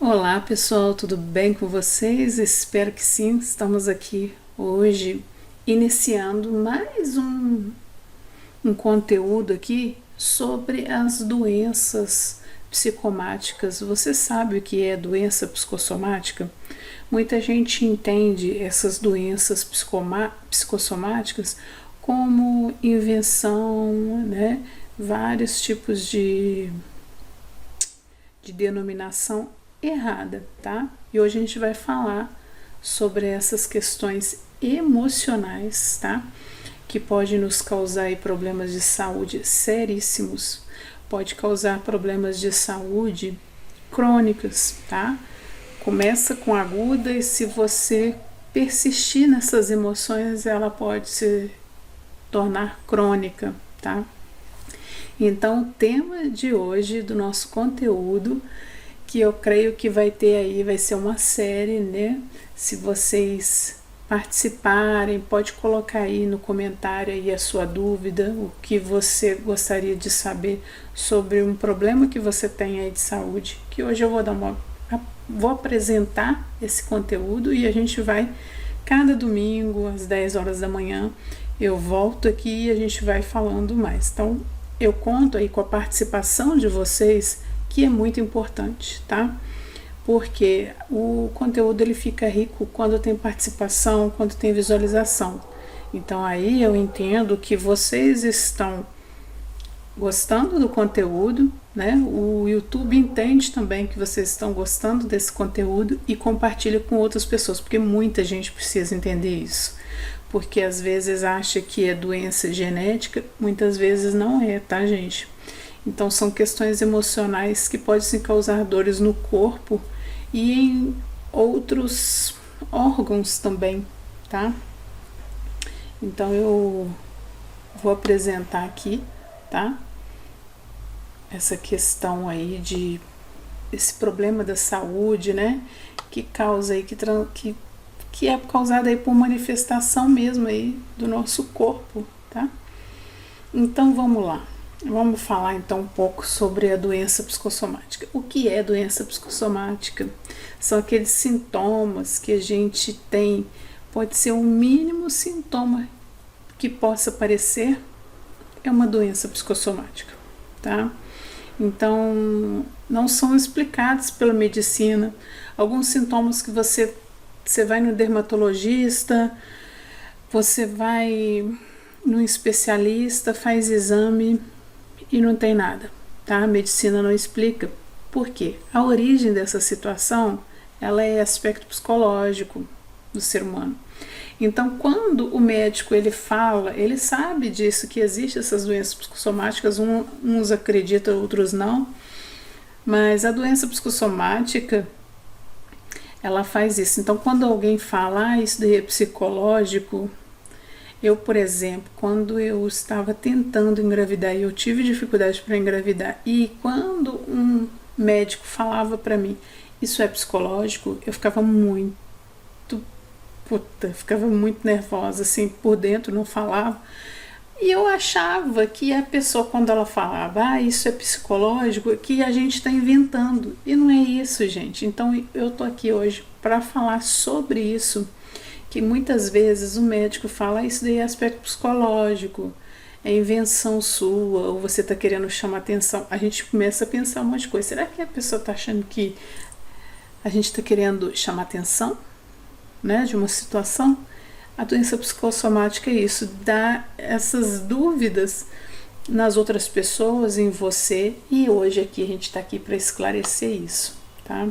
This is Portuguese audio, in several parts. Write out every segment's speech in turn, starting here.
Olá pessoal, tudo bem com vocês? Espero que sim. Estamos aqui hoje iniciando mais um conteúdo aqui sobre as doenças psicomáticas. Você sabe o que é doença psicossomática? Muita gente entende essas doenças psicossomáticas como invenção, né? Vários tipos de denominação errada, tá? E hoje a gente vai falar sobre essas questões emocionais, tá? Que pode nos causar aí problemas de saúde seríssimos, pode causar problemas de saúde crônicas, tá? Começa com aguda e se você persistir nessas emoções, ela pode se tornar crônica, tá? Então, o tema de hoje do nosso conteúdo, que eu creio que vai ter aí, vai ser uma série, né? Se vocês participarem, pode colocar aí no comentário aí a sua dúvida, o que você gostaria de saber sobre um problema que você tem aí de saúde, que hoje eu vou apresentar esse conteúdo e a gente vai, cada domingo, às 10 horas da manhã, eu volto aqui e a gente vai falando mais. Então, eu conto aí com a participação de vocês, que é muito importante, tá? Porque o conteúdo ele fica rico quando tem participação, quando tem visualização. Então aí eu entendo que vocês estão gostando do conteúdo, né? O YouTube entende também que vocês estão gostando desse conteúdo e compartilha com outras pessoas, porque muita gente precisa entender isso. Porque às vezes acha que é doença genética, muitas vezes não é, tá, gente? Então são questões emocionais que podem causar dores no corpo e em outros órgãos também, tá? Então eu vou apresentar aqui, tá? Essa questão aí de esse problema da saúde, né? Que causa aí, que é causada aí por manifestação mesmo aí do nosso corpo, tá? Então vamos lá. Vamos falar então um pouco sobre a doença psicossomática. O que é doença psicossomática? São aqueles sintomas que a gente tem, pode ser o mínimo sintoma que possa aparecer, é uma doença psicossomática, tá? Então, não são explicados pela medicina. Alguns sintomas que você vai no dermatologista, você vai no especialista, faz exame e não tem nada, tá? A medicina não explica. Por quê? A origem dessa situação, ela é aspecto psicológico do ser humano. Então, quando o médico ele fala, ele sabe disso, que existem essas doenças psicossomáticas, uns acreditam, outros não, mas a doença psicossomática, ela faz isso. Então, quando alguém fala, isso daí é psicológico, eu, por exemplo, quando eu estava tentando engravidar e eu tive dificuldade para engravidar, e quando um médico falava para mim, isso é psicológico, eu ficava ficava muito nervosa, assim, por dentro, não falava. E eu achava que a pessoa, quando ela falava, isso é psicológico, que a gente está inventando. E não é isso, gente. Então, eu tô aqui hoje para falar sobre isso, que muitas vezes o médico fala, isso daí é aspecto psicológico, é invenção sua, ou você está querendo chamar atenção. A gente começa a pensar um monte de coisa. Será que a pessoa está achando que a gente está querendo chamar atenção, né, de uma situação? A doença psicossomática é isso, dá essas dúvidas nas outras pessoas, em você, e hoje aqui a gente está aqui para esclarecer isso, tá?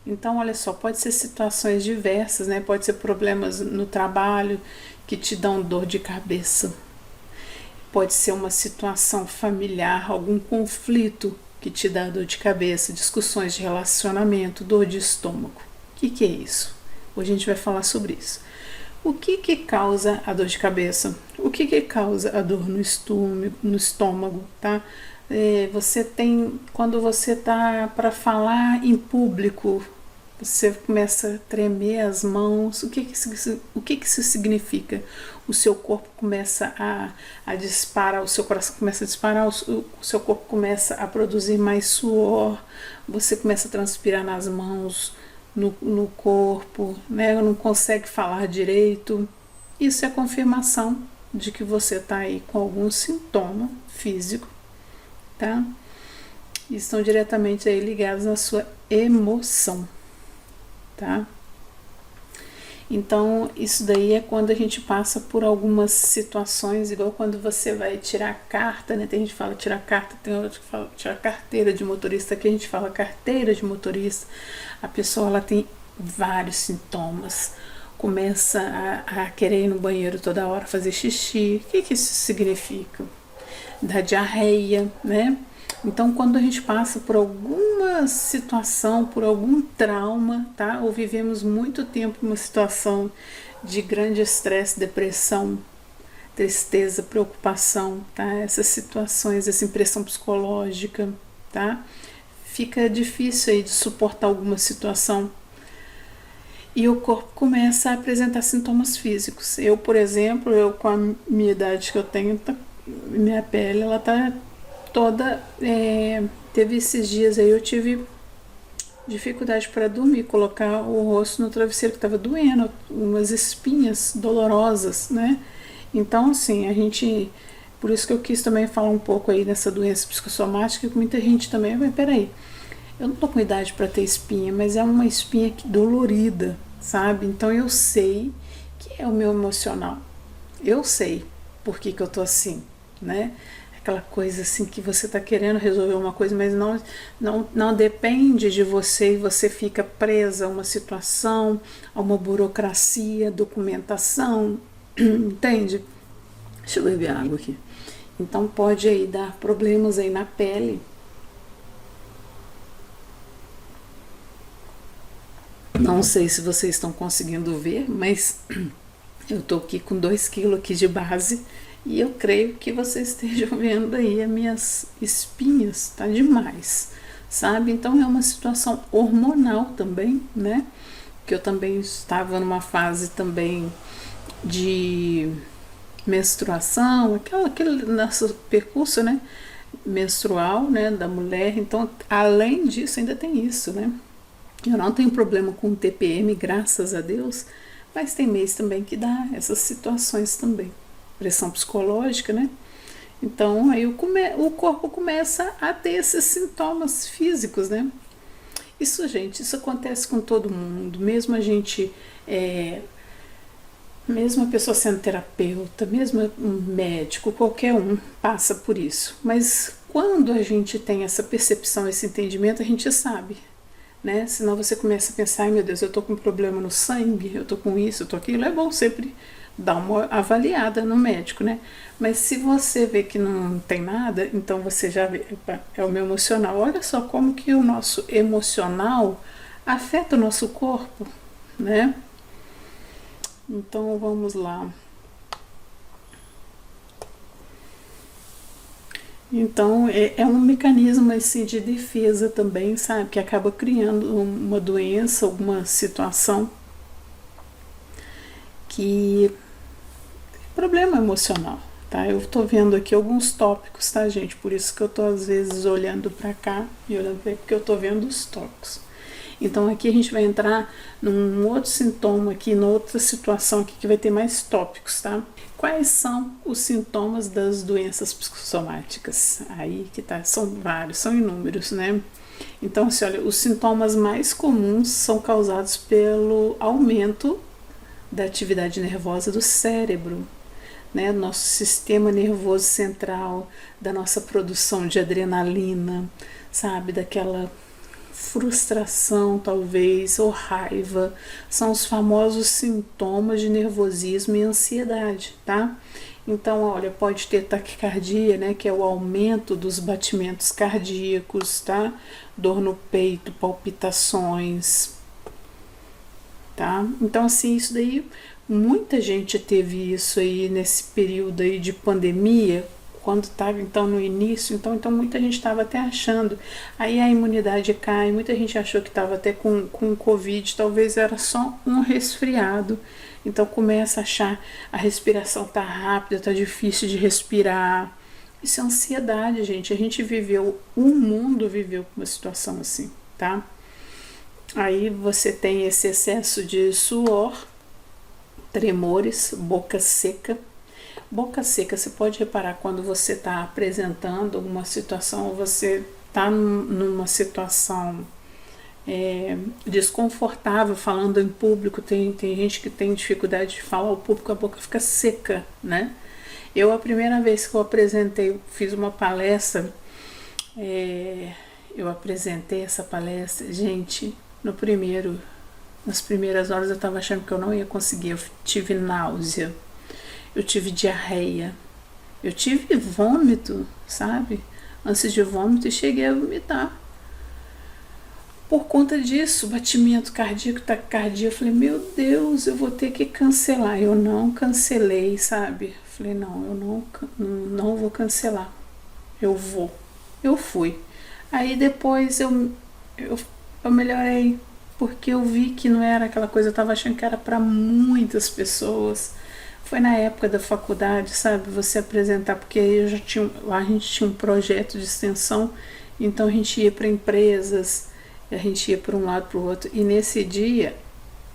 Então, olha só, pode ser situações diversas, né? Pode ser problemas no trabalho que te dão dor de cabeça. Pode ser uma situação familiar, algum conflito que te dá dor de cabeça, discussões de relacionamento, dor de estômago. O que é isso? Hoje a gente vai falar sobre isso. O que causa a dor de cabeça? O que causa a dor no estômago, tá? Você tem, quando você tá para falar em público, você começa a tremer as mãos. O que isso significa? o seu corpo começa a disparar, o seu coração começa a disparar, o seu corpo começa a produzir mais suor, você começa a transpirar nas mãos, no corpo, né? Não consegue falar direito. Isso é confirmação de que você está aí com algum sintoma físico, tá? E estão diretamente aí ligados na sua emoção, tá? Então, isso daí é quando a gente passa por algumas situações, igual quando você vai tirar carta, né? Tem gente que fala tirar carta, tem outro que fala tirar carteira de motorista, aqui a gente fala carteira de motorista. A pessoa, ela tem vários sintomas, começa a querer ir no banheiro toda hora, fazer xixi. O que isso significa? Da diarreia, né? Então, quando a gente passa por alguma situação, por algum trauma, tá? Ou vivemos muito tempo em uma situação de grande estresse, depressão, tristeza, preocupação, tá? Essas situações, essa impressão psicológica, tá? Fica difícil aí de suportar alguma situação e o corpo começa a apresentar sintomas físicos. Eu, por exemplo, com a minha idade que eu tenho, minha pele, ela tá toda, teve esses dias aí, eu tive dificuldade para dormir, colocar o rosto no travesseiro que estava doendo, umas espinhas dolorosas, né? Então, assim, por isso que eu quis também falar um pouco aí dessa doença psicossomática, que muita gente também, mas peraí, eu não tô com idade para ter espinha, mas é uma espinha dolorida, sabe? Então eu sei que é o meu emocional, eu sei por que eu tô assim, né? Aquela coisa assim que você está querendo resolver uma coisa, mas não depende de você e você fica presa a uma situação, a uma burocracia, documentação, entende? Deixa eu beber água aqui. Então pode aí dar problemas aí na pele. Não sei se vocês estão conseguindo ver, mas eu tô aqui com 2 quilos aqui de base. E eu creio que vocês estejam vendo aí as minhas espinhas, tá demais, sabe? Então é uma situação hormonal também, né? Que eu também estava numa fase também de menstruação, aquele nosso percurso, né? Menstrual, né? Da mulher. Então, além disso, ainda tem isso, né? Eu não tenho problema com TPM, graças a Deus, mas tem mês também que dá essas situações também. Pressão psicológica, né? Então aí o corpo começa a ter esses sintomas físicos, né? Isso, gente, isso acontece com todo mundo, mesmo a gente, mesmo a pessoa sendo terapeuta, mesmo um médico, qualquer um passa por isso. Mas quando a gente tem essa percepção, esse entendimento, a gente sabe, né? Senão você começa a pensar, ai meu Deus, eu tô com um problema no sangue, eu tô com isso, eu tô aquilo, é bom sempre dar uma avaliada no médico, né? Mas se você vê que não tem nada, então você já vê, opa, é o meu emocional. Olha só como que o nosso emocional afeta o nosso corpo, né? Então vamos lá. Então é um mecanismo assim de defesa também, sabe? Que acaba criando uma doença, alguma situação que problema emocional, tá? Eu tô vendo aqui alguns tópicos, tá, gente? Por isso que eu tô às vezes olhando pra cá e olhando pra aí, porque eu tô vendo os tópicos. Então aqui a gente vai entrar num outro sintoma aqui, noutra situação aqui que vai ter mais tópicos, tá? Quais são os sintomas das doenças psicossomáticas? Aí que tá, são vários, são inúmeros, né? Então, assim, olha, os sintomas mais comuns são causados pelo aumento da atividade nervosa do cérebro, né, nosso sistema nervoso central, da nossa produção de adrenalina, sabe, daquela frustração talvez, ou raiva, são os famosos sintomas de nervosismo e ansiedade, tá? Então, olha, pode ter taquicardia, né, que é o aumento dos batimentos cardíacos, tá? Dor no peito, palpitações, tá? Então, assim, isso daí, muita gente teve isso aí nesse período aí de pandemia, quando estava então no início, então muita gente estava até achando, aí a imunidade cai, muita gente achou que estava até com Covid, talvez era só um resfriado, Então começa a achar a respiração tá rápida, tá difícil de respirar. Isso é ansiedade, gente. A gente viveu, o mundo viveu uma situação assim, tá? Aí você tem esse excesso de suor, tremores, boca seca. Boca seca, você pode reparar quando você está apresentando uma situação, você está numa situação desconfortável, falando em público, tem gente que tem dificuldade de falar ao público, a boca fica seca, né? A primeira vez que eu apresentei, fiz uma palestra, eu apresentei essa palestra, gente, nas primeiras horas eu estava achando que eu não ia conseguir, eu tive náusea, eu tive diarreia, eu tive vômito, sabe? Antes de vômito, e cheguei a vomitar. Por conta disso, batimento cardíaco, taquicardia, eu falei, meu Deus, eu vou ter que cancelar. Eu não cancelei, sabe? Falei, não, eu não vou cancelar. Eu vou. Eu fui. Aí depois eu melhorei, porque eu vi que não era aquela coisa, eu tava achando que era para muitas pessoas. Foi na época da faculdade, sabe? Você apresentar, porque aí a gente tinha um projeto de extensão, então a gente ia para empresas, a gente ia para um lado para o outro. E nesse dia,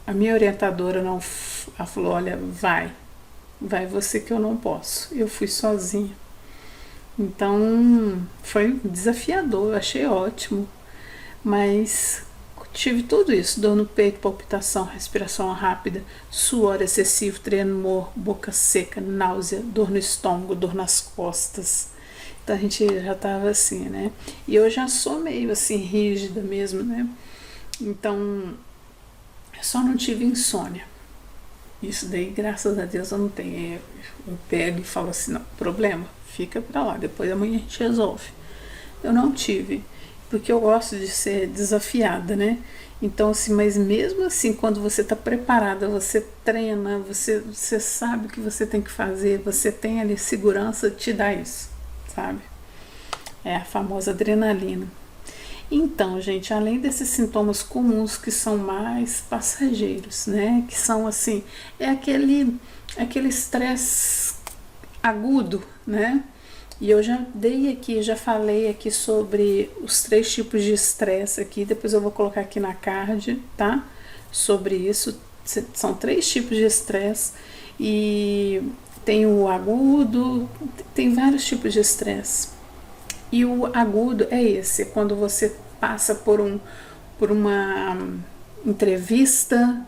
a minha orientadora ela falou, olha, vai você que eu não posso. Eu fui sozinha. Então, foi desafiador, eu achei ótimo. Mas tive tudo isso, dor no peito, palpitação, respiração rápida, suor excessivo, tremor, boca seca, náusea, dor no estômago, dor nas costas. Então a gente já tava assim, né? E eu já sou meio assim rígida mesmo, né? Então, eu só não tive insônia. Isso daí, graças a Deus, eu não tenho. Eu pego e falo assim, não, problema, fica pra lá, depois amanhã a gente resolve. Eu não tive, porque eu gosto de ser desafiada, né? Então, assim, mas mesmo assim, quando você tá preparada, você treina, você sabe o que você tem que fazer, você tem ali segurança, te dá isso, sabe? É a famosa adrenalina. Então, gente, além desses sintomas comuns que são mais passageiros, né? Que são assim, é aquele estresse agudo, né? E eu já falei aqui sobre os 3 tipos de estresse aqui, depois eu vou colocar aqui na card, tá? Sobre isso, são 3 tipos de estresse e tem o agudo, tem vários tipos de estresse. E o agudo é esse, quando você passa por uma entrevista,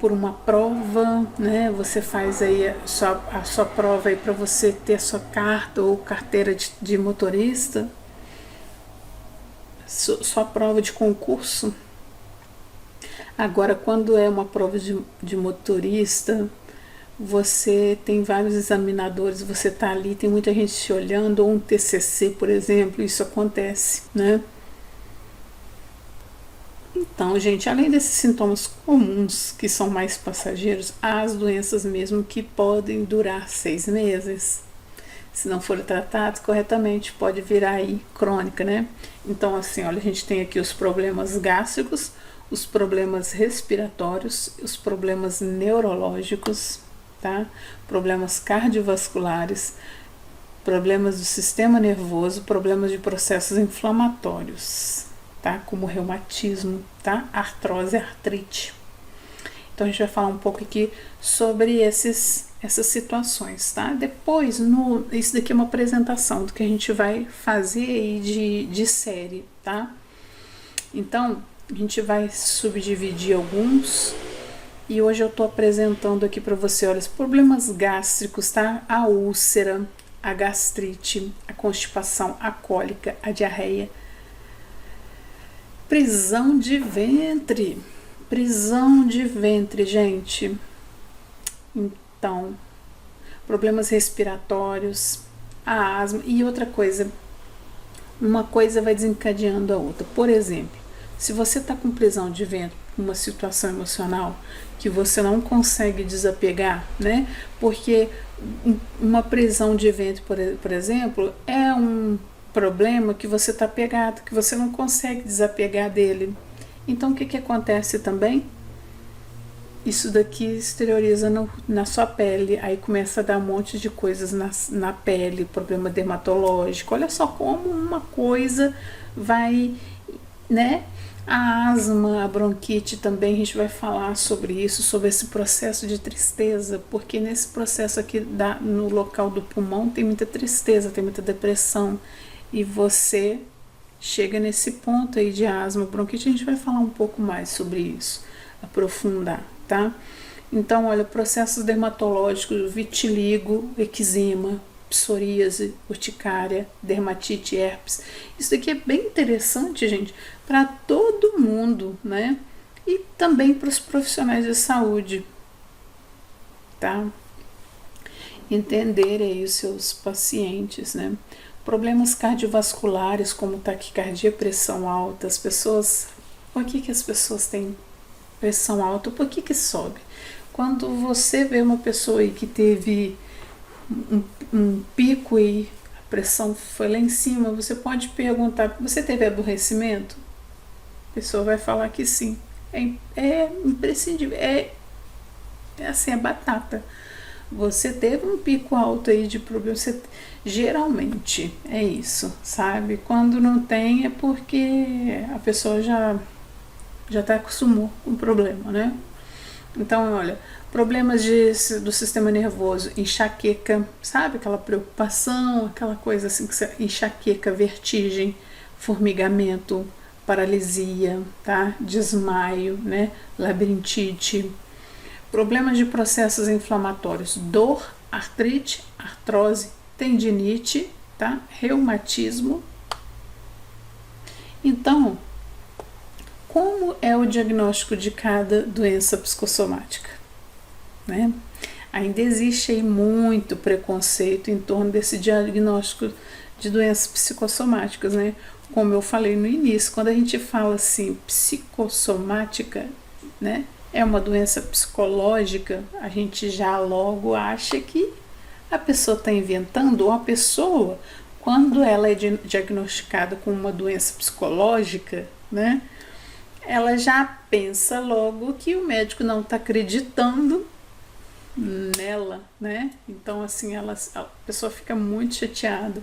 por uma prova, né? Você faz aí a sua prova aí para você ter a sua carta ou carteira de motorista, sua prova de concurso. Agora, quando é uma prova de motorista, você tem vários examinadores, você tá ali, tem muita gente te olhando, ou um TCC, por exemplo, isso acontece, né? Então, gente, além desses sintomas comuns, que são mais passageiros, há as doenças mesmo que podem durar 6 meses. Se não for tratado corretamente, pode virar aí crônica, né? Então, assim, olha, a gente tem aqui os problemas gástricos, os problemas respiratórios, os problemas neurológicos, tá? Problemas cardiovasculares, problemas do sistema nervoso, problemas de processos inflamatórios, tá? Como reumatismo, tá? Artrose, artrite. Então a gente vai falar um pouco aqui sobre essas situações, tá? Depois, isso daqui é uma apresentação do que a gente vai fazer aí de série, tá? Então, a gente vai subdividir alguns e hoje eu tô apresentando aqui para você, olha, os problemas gástricos, tá? A úlcera, a gastrite, a constipação, a cólica, a diarreia, prisão de ventre, gente. Então, problemas respiratórios, a asma e outra coisa, uma coisa vai desencadeando a outra. Por exemplo, se você está com prisão de ventre, uma situação emocional que você não consegue desapegar, né? Porque uma prisão de ventre, por exemplo, é um problema que você está pegado, que você não consegue desapegar dele. Então, o que acontece também? isso daqui exterioriza na sua pele, aí começa a dar um monte de coisas na pele, problema dermatológico. Olha só como uma coisa vai, né? A asma, a bronquite também, a gente vai falar sobre isso, sobre esse processo de tristeza, porque nesse processo aqui no local do pulmão tem muita tristeza, tem muita depressão, e você chega nesse ponto aí de asma, bronquite. A gente vai falar um pouco mais sobre isso, aprofundar, tá? Então, olha, processos dermatológicos, vitiligo, eczema, psoríase, urticária, dermatite, herpes. Isso aqui é bem interessante, gente, para todo mundo, né? E também para os profissionais de saúde, tá? Entender aí os seus pacientes, né? Problemas cardiovasculares, como taquicardia, pressão alta. As pessoas, por que as pessoas têm pressão alta? Por que sobe? Quando você vê uma pessoa aí que teve um pico e a pressão foi lá em cima, você pode perguntar: você teve aborrecimento? A pessoa vai falar que sim. É imprescindível, é assim, é batata. Você teve um pico alto aí de problema, geralmente é isso, sabe? Quando não tem é porque a pessoa já tá acostumou com o problema, né? Então, olha, problemas do sistema nervoso, enxaqueca, sabe? Aquela preocupação, aquela coisa assim, enxaqueca, vertigem, formigamento, paralisia, tá? Desmaio, né? Labirintite, problemas de processos inflamatórios, dor, artrite, artrose, tendinite, tá? Reumatismo. Então, como é o diagnóstico de cada doença psicossomática, né? Ainda existe aí muito preconceito em torno desse diagnóstico de doenças psicossomáticas, né? Como eu falei no início, quando a gente fala assim, psicossomática, né? É uma doença psicológica, a gente já logo acha que a pessoa está inventando, ou a pessoa, quando ela é diagnosticada com uma doença psicológica, né? Ela já pensa logo que o médico não está acreditando nela, né? Então, assim, a pessoa fica muito chateada.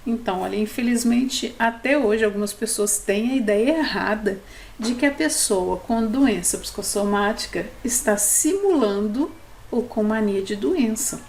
Então, olha, infelizmente, até hoje, algumas pessoas têm a ideia errada de que a pessoa com doença psicossomática está simulando ou com mania de doença.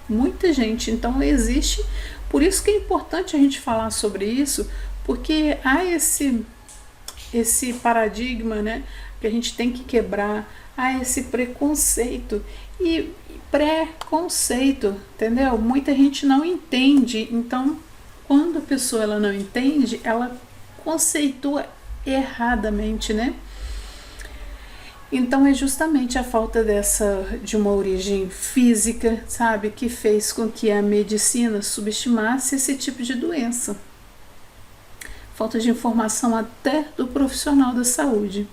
Muita gente, então existe, por isso que é importante a gente falar sobre isso, porque há esse paradigma, né, que a gente tem que quebrar, há esse preconceito e preconceito, entendeu? Muita gente não entende, então quando a pessoa ela não entende, ela conceitua erradamente, né? Então é justamente a falta de uma origem física, sabe, que fez com que a medicina subestimasse esse tipo de doença. Falta de informação até do profissional da saúde.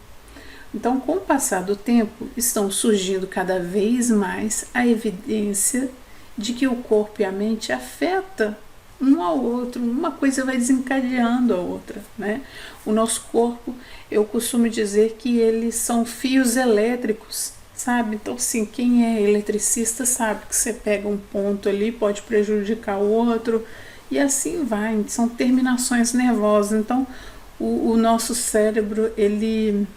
Então, com o passar do tempo, estão surgindo cada vez mais a evidência de que o corpo e a mente afetam um ao outro, uma coisa vai desencadeando a outra, né? O nosso corpo, eu costumo dizer que eles são fios elétricos, sabe? Então, assim, quem é eletricista sabe que você pega um ponto ali, pode prejudicar o outro, e assim vai, são terminações nervosas. Então, o nosso cérebro, ele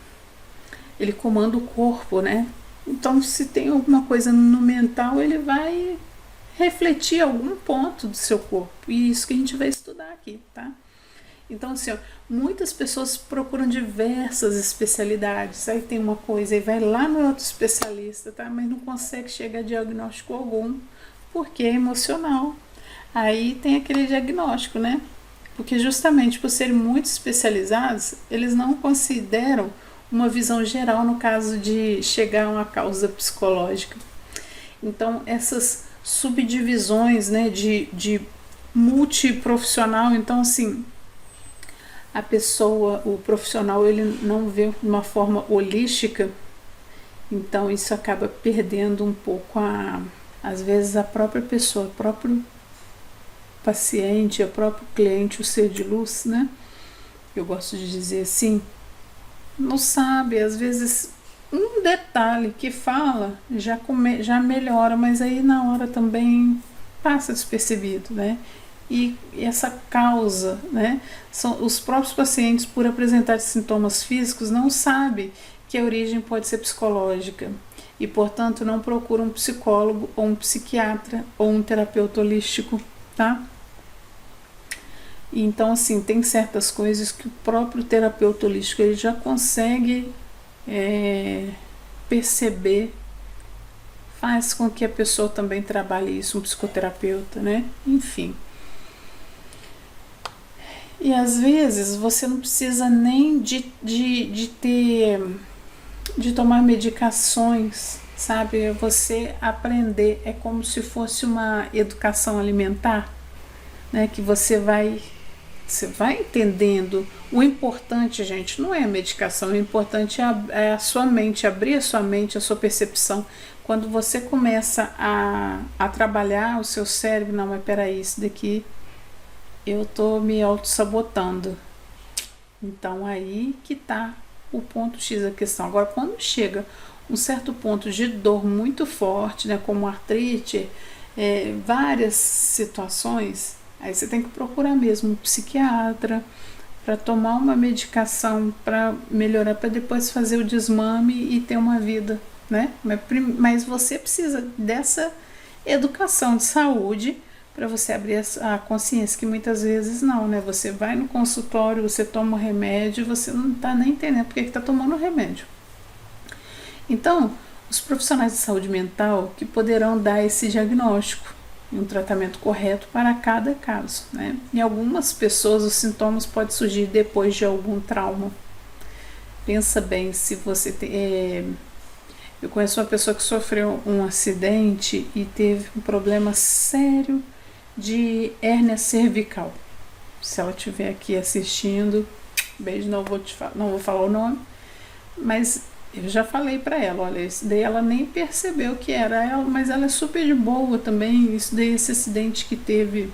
comanda o corpo, né? Então, se tem alguma coisa no mental, ele vai refletir algum ponto do seu corpo. E isso que a gente vai estudar aqui, tá? Então, assim, ó, muitas pessoas procuram diversas especialidades. Aí tem uma coisa e vai lá no outro especialista, tá? Mas não consegue chegar a diagnóstico algum, porque é emocional. Aí tem aquele diagnóstico, né? Porque justamente por serem muito especializados, eles não consideram uma visão geral no caso de chegar a uma causa psicológica. Então, essas subdivisões, né, de multiprofissional, então assim, a pessoa, o profissional, ele não vê de uma forma holística, então isso acaba perdendo um pouco às vezes a própria pessoa, o próprio paciente, o próprio cliente, o ser de luz, né? Eu gosto de dizer assim, não sabe, às vezes um detalhe que fala já melhora, mas aí na hora também passa despercebido, né? E essa causa, né? São os próprios pacientes, por apresentar sintomas físicos, não sabem que a origem pode ser psicológica e, portanto, não procuram um psicólogo ou um psiquiatra ou um terapeuta holístico, tá? Então, assim, tem certas coisas que o próprio terapeuta holístico ele já consegue perceber, faz com que a pessoa também trabalhe isso, um psicoterapeuta, né? Enfim. E às vezes você não precisa nem de tomar medicações, sabe? Você aprender, é como se fosse uma educação alimentar, né? Que você vai entendendo. O importante, gente, não é a medicação, o importante é a sua mente, abrir a sua mente, a sua percepção. Quando você começa a trabalhar o seu cérebro, não, mas peraí, isso daqui eu tô me auto-sabotando. Então aí que tá o ponto X da questão. Agora, quando chega um certo ponto de dor muito forte, né, como artrite, várias situações, aí você tem que procurar mesmo um psiquiatra para tomar uma medicação para melhorar, para depois fazer o desmame e ter uma vida, né? Mas você precisa dessa educação de saúde para você abrir a consciência, que muitas vezes não, né? Você vai no consultório, você toma o remédio, você não está nem entendendo porque está tomando o remédio. Então, os profissionais de saúde mental que poderão dar esse diagnóstico e um tratamento correto para cada caso, né? Em algumas pessoas os sintomas podem surgir depois de algum trauma. Pensa bem, se você tem... eu conheço uma pessoa que sofreu um acidente e teve um problema sério de hérnia cervical. Se ela estiver aqui assistindo, beijo, não vou falar o nome, mas eu já falei para ela, olha, isso daí ela nem percebeu que era ela, mas ela é super de boa também, isso daí, esse acidente que teve,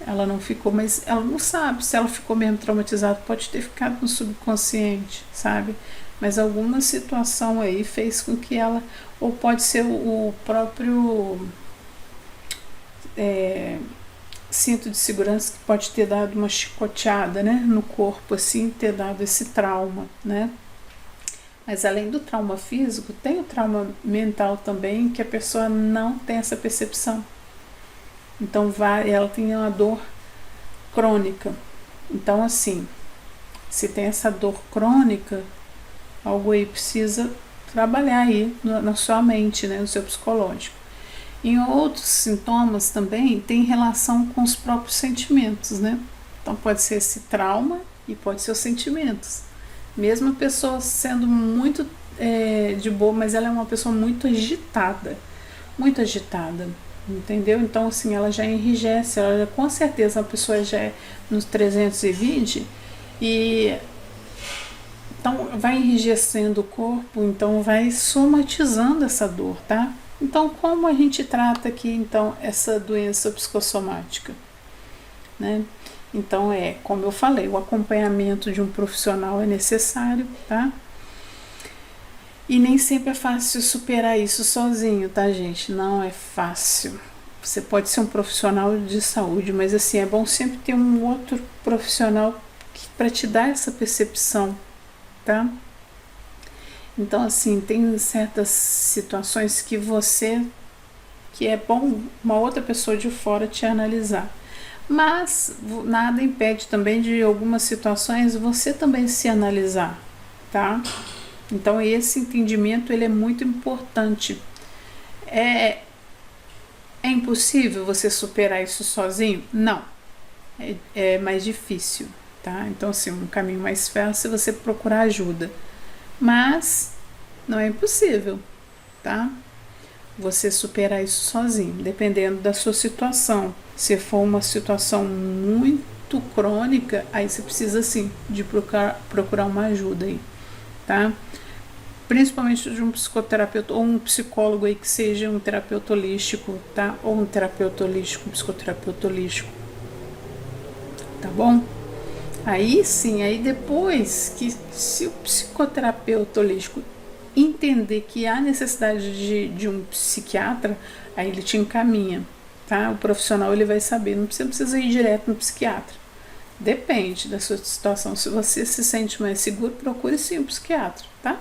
ela não ficou, mas ela não sabe se ela ficou mesmo traumatizada, pode ter ficado no subconsciente, sabe? Mas alguma situação aí fez com que ela, ou pode ser o próprio cinto de segurança que pode ter dado uma chicoteada, né, no corpo, assim, ter dado esse trauma, né? Mas além do trauma físico, tem o trauma mental também, que a pessoa não tem essa percepção. Então ela tem uma dor crônica. Então, assim, se tem essa dor crônica, algo aí precisa trabalhar aí na sua mente, né, no seu psicológico. Em outros sintomas também tem relação com os próprios sentimentos, né? Então pode ser esse trauma e pode ser os sentimentos. Mesmo a pessoa sendo muito de boa, mas ela é uma pessoa muito agitada, entendeu? Então assim, ela já enrijece, com certeza a pessoa já é nos 320 e então vai enrijecendo o corpo, então vai somatizando essa dor, tá? Então, como a gente trata aqui, então, essa doença psicossomática, né? Então, como eu falei, o acompanhamento de um profissional é necessário, tá? E nem sempre é fácil superar isso sozinho, tá, gente? Não é fácil. Você pode ser um profissional de saúde, mas, assim, é bom sempre ter um outro profissional para te dar essa percepção, tá? Então, assim, tem certas situações que é bom uma outra pessoa de fora te analisar. Mas nada impede também de algumas situações você também se analisar, tá? Então, esse entendimento, ele é muito importante. É impossível você superar isso sozinho? Não. É mais difícil, tá? Então, assim, um caminho mais fácil é você procurar ajuda. Mas não é impossível, tá? Você superar isso sozinho, dependendo da sua situação. Se for uma situação muito crônica, aí você precisa sim de procurar uma ajuda aí, tá? Principalmente de um psicoterapeuta ou um psicólogo aí que seja um terapeuta holístico, tá? Ou um terapeuta holístico, um psicoterapeuta holístico, tá bom? Aí sim, aí depois que se o psicoterapeuta holístico entender que há necessidade de um psiquiatra, aí ele te encaminha, tá? O profissional ele vai saber, não precisa ir direto no psiquiatra. Depende da sua situação. Se você se sente mais seguro, procure sim um psiquiatra, tá?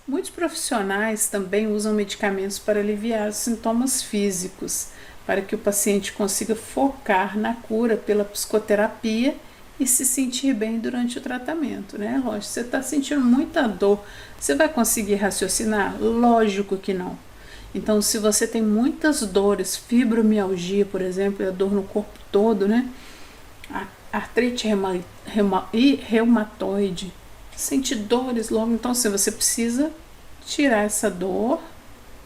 Muitos profissionais também usam medicamentos para aliviar os sintomas físicos, para que o paciente consiga focar na cura pela psicoterapia e se sentir bem durante o tratamento, né? Lógico, você está sentindo muita dor, você vai conseguir raciocinar? Lógico que não. Então, se você tem muitas dores, fibromialgia, por exemplo, é a dor no corpo todo, né? Artrite reumatoide, sente dores logo, então se você precisa tirar essa dor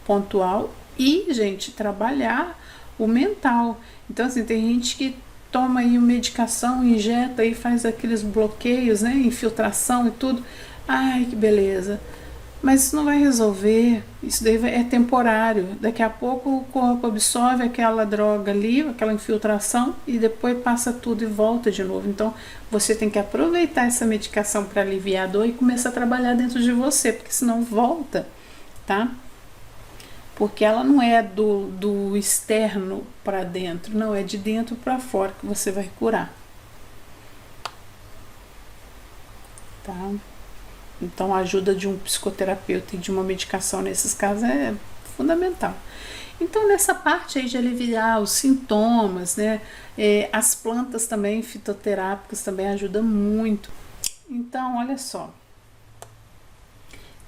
pontual e, gente, trabalhar o mental. Então, assim, tem gente que toma aí medicação, injeta e faz aqueles bloqueios, né, infiltração e tudo. Ai, que beleza. Mas isso não vai resolver, isso daí é temporário. Daqui a pouco o corpo absorve aquela droga ali, aquela infiltração, e depois passa tudo e volta de novo. Então você tem que aproveitar essa medicação para aliviar a dor e começar a trabalhar dentro de você, porque senão volta, tá? Porque ela não é do externo para dentro, não, é de dentro para fora que você vai curar, tá? Então, a ajuda de um psicoterapeuta e de uma medicação nesses casos é fundamental. Então, nessa parte aí de aliviar os sintomas, né, as plantas também fitoterápicas também ajudam muito. Então, olha só,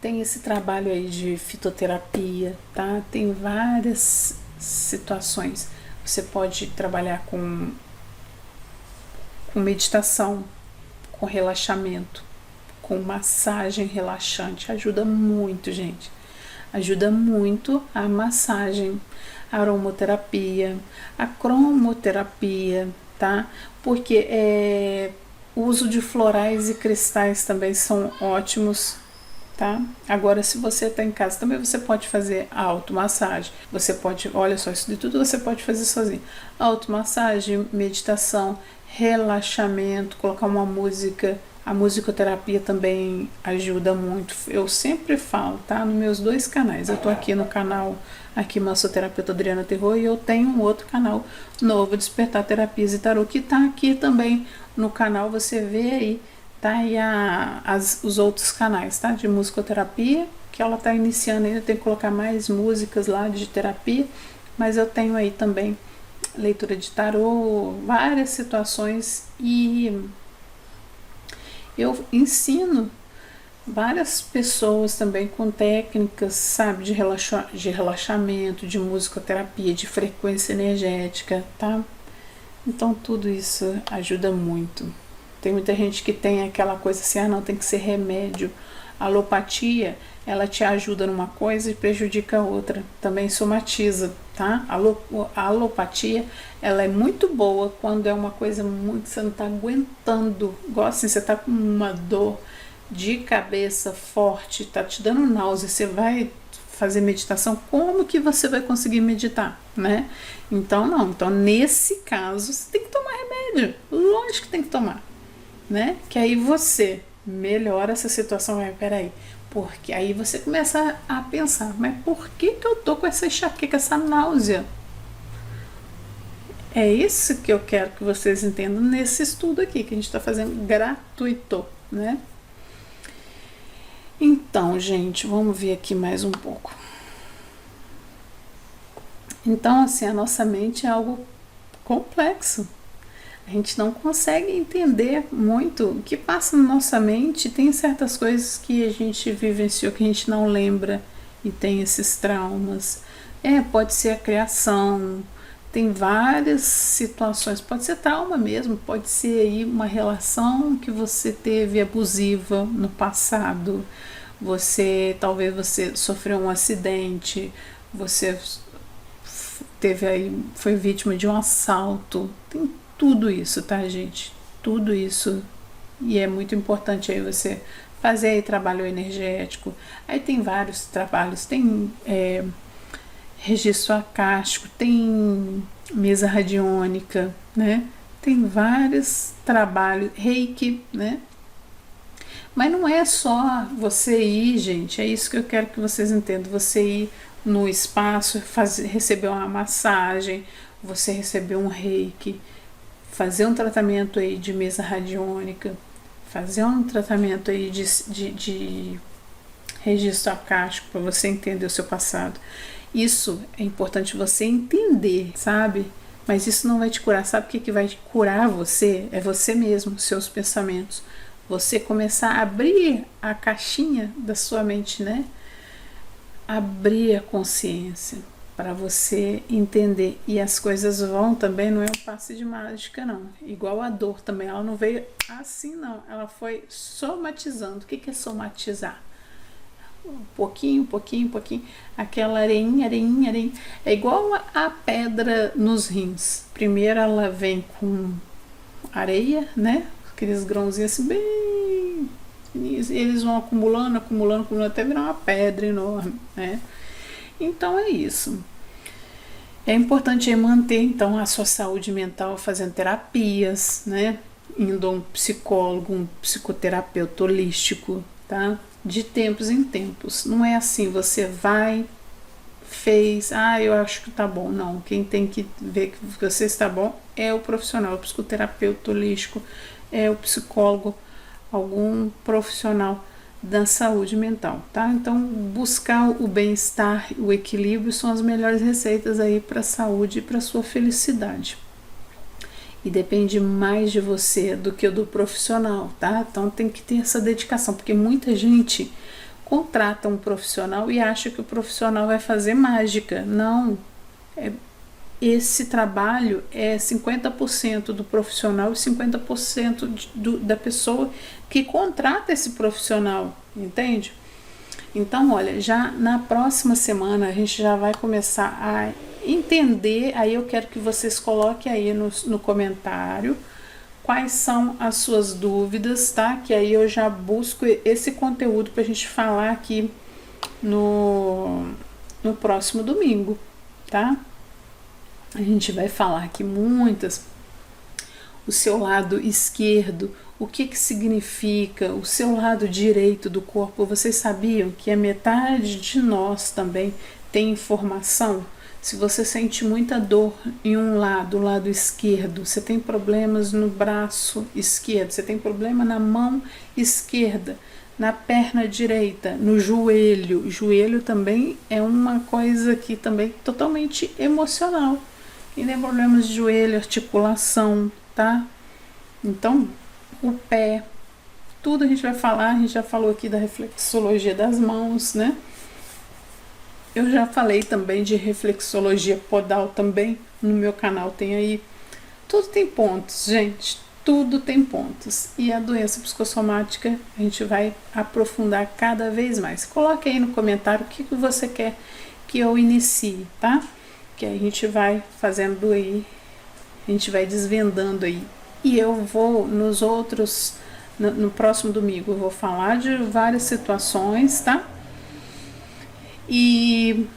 tem esse trabalho aí de fitoterapia, tá? Tem várias situações. Você pode trabalhar com meditação, com relaxamento, com massagem relaxante, ajuda muito, gente. Ajuda muito a massagem, a aromoterapia, a cromoterapia, tá? Porque o uso de florais e cristais também são ótimos, tá? Agora, se você está em casa, também você pode fazer automassagem. Você pode, olha só, isso de tudo você pode fazer sozinho. Automassagem, meditação, relaxamento, colocar uma música. A musicoterapia também ajuda muito. Eu sempre falo, tá? Nos meus 2 canais. Eu tô aqui no canal aqui Massoterapeuta Adriana Terror, e eu tenho um outro canal novo, Despertar Terapias e Tarô, que tá aqui também no canal. Você vê aí, tá? E os outros canais, tá? De musicoterapia, que ela tá iniciando ainda, tem que colocar mais músicas lá de terapia, mas eu tenho aí também leitura de tarô, várias situações, e eu ensino várias pessoas também com técnicas, sabe, de relaxamento, de musicoterapia, de frequência energética, tá? Então tudo isso ajuda muito. Tem muita gente que tem aquela coisa assim, não, tem que ser remédio. A alopatia, ela te ajuda numa coisa e prejudica a outra. Também somatiza, tá? A alopatia, ela é muito boa quando é uma coisa muito, você não tá aguentando. Igual assim, você tá com uma dor de cabeça forte, tá te dando náusea, você vai fazer meditação, como que você vai conseguir meditar, né? Então, não. Então, nesse caso, você tem que tomar remédio. Lógico que tem que tomar, né? Que aí você melhora essa situação. Peraí, porque aí você começa a pensar, mas por que eu tô com essa enxaqueca, essa náusea? É isso que eu quero que vocês entendam nesse estudo aqui, que a gente está fazendo gratuito, né? Então, gente, vamos ver aqui mais um pouco. Então, assim, a nossa mente é algo complexo. A gente não consegue entender muito o que passa na nossa mente. Tem certas coisas que a gente vivenciou que a gente não lembra e tem esses traumas. Pode ser a criação, tem várias situações, pode ser trauma mesmo, pode ser aí uma relação que você teve abusiva no passado, talvez você sofreu um acidente, você teve aí, foi vítima de um assalto, tem tudo isso, tá, gente? Tudo isso. E é muito importante aí você fazer aí trabalho energético. Aí tem vários trabalhos, tem registro acástico, tem mesa radiônica, né? Tem vários trabalhos, reiki, né? Mas não é só você ir, gente, é isso que eu quero que vocês entendam, você ir no espaço, receber uma massagem, você receber um reiki, fazer um tratamento aí de mesa radiônica, fazer um tratamento aí de registro acástico para você entender o seu passado. Isso é importante você entender, sabe? Mas isso não vai te curar. Sabe o que vai te curar você? É você mesmo, seus pensamentos. Você começar a abrir a caixinha da sua mente, né? Abrir a consciência para você entender. E as coisas vão também, não é um passe de mágica, não. Igual a dor também, ela não veio assim, não. Ela foi somatizando. O que é somatizar? Pouquinho, aquela areinha. É igual a pedra nos rins. Primeiro ela vem com areia, né? Aqueles grãozinhos assim, bem fininhos. Eles vão acumulando, até virar uma pedra enorme, né? Então é isso. É importante manter, então, a sua saúde mental fazendo terapias, né? Indo a um psicólogo, um psicoterapeuta holístico, tá? De tempos em tempos. Não é assim, você vai, fez, eu acho que tá bom. Não, quem tem que ver que você está bom é o profissional, o psicoterapeuta holístico, é o psicólogo, algum profissional da saúde mental, tá? Então, buscar o bem-estar, o equilíbrio são as melhores receitas aí para a saúde e para sua felicidade. E depende mais de você do que do profissional, tá? Então tem que ter essa dedicação, porque muita gente contrata um profissional e acha que o profissional vai fazer mágica. Não, esse trabalho é 50% do profissional e 50% da pessoa que contrata esse profissional, entende? Então, olha, já na próxima semana a gente já vai começar a entender, aí eu quero que vocês coloquem aí no comentário quais são as suas dúvidas, tá? Que aí eu já busco esse conteúdo pra gente falar aqui no próximo domingo, tá? A gente vai falar aqui muitas, o seu lado esquerdo, o que significa, o seu lado direito do corpo. Vocês sabiam que a metade de nós também tem informação? Se você sente muita dor em um lado, o lado esquerdo, você tem problemas no braço esquerdo, você tem problema na mão esquerda, na perna direita, no joelho. O joelho também é uma coisa que também totalmente emocional. Quem tem problemas de joelho, articulação, tá? Então, o pé, tudo a gente vai falar. A gente já falou aqui da reflexologia das mãos, né? Eu já falei também de reflexologia podal também, no meu canal tem aí. Tudo tem pontos, gente, tudo tem pontos. E a doença psicossomática a gente vai aprofundar cada vez mais. Coloque aí no comentário o que você quer que eu inicie, tá? Que a gente vai fazendo aí, a gente vai desvendando aí. E eu vou nos outros, no próximo domingo, eu vou falar de várias situações, tá? E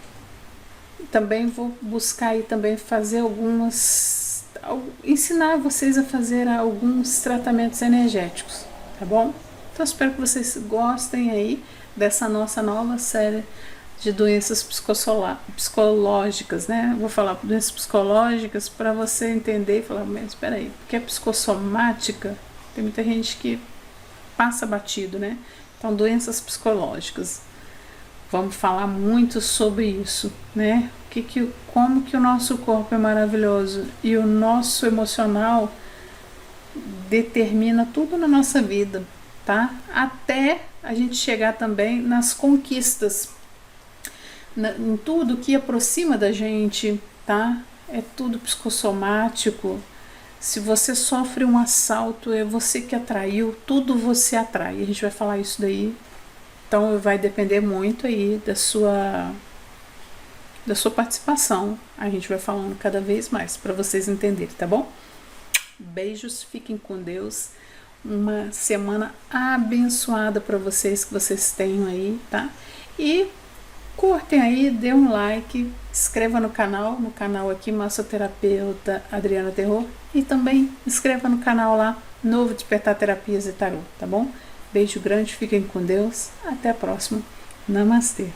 também vou buscar aí também fazer ensinar vocês a fazer alguns tratamentos energéticos, tá bom? Então espero que vocês gostem aí dessa nossa nova série de doenças psicológicas, né? Vou falar doenças psicológicas para você entender e falar, mas espera aí, porque é psicossomática, tem muita gente que passa batido, né? Então, doenças psicológicas. Vamos falar muito sobre isso, né? Como que o nosso corpo é maravilhoso e o nosso emocional determina tudo na nossa vida, tá? Até a gente chegar também nas conquistas, em tudo que aproxima da gente, tá? É tudo psicossomático. Se você sofre um assalto, é você que atraiu, tudo você atrai. A gente vai falar isso daí. Então vai depender muito aí da sua participação. A gente vai falando cada vez mais para vocês entenderem, tá bom? Beijos, fiquem com Deus. Uma semana abençoada para vocês, que vocês tenham aí, tá? E curtem aí, dê um like, inscreva no canal aqui, Massoterapeuta Adriana Terror, e também inscreva no canal lá, Novo Despertar Terapias e Tarô, tá bom? Beijo grande, fiquem com Deus. Até a próxima. Namastê.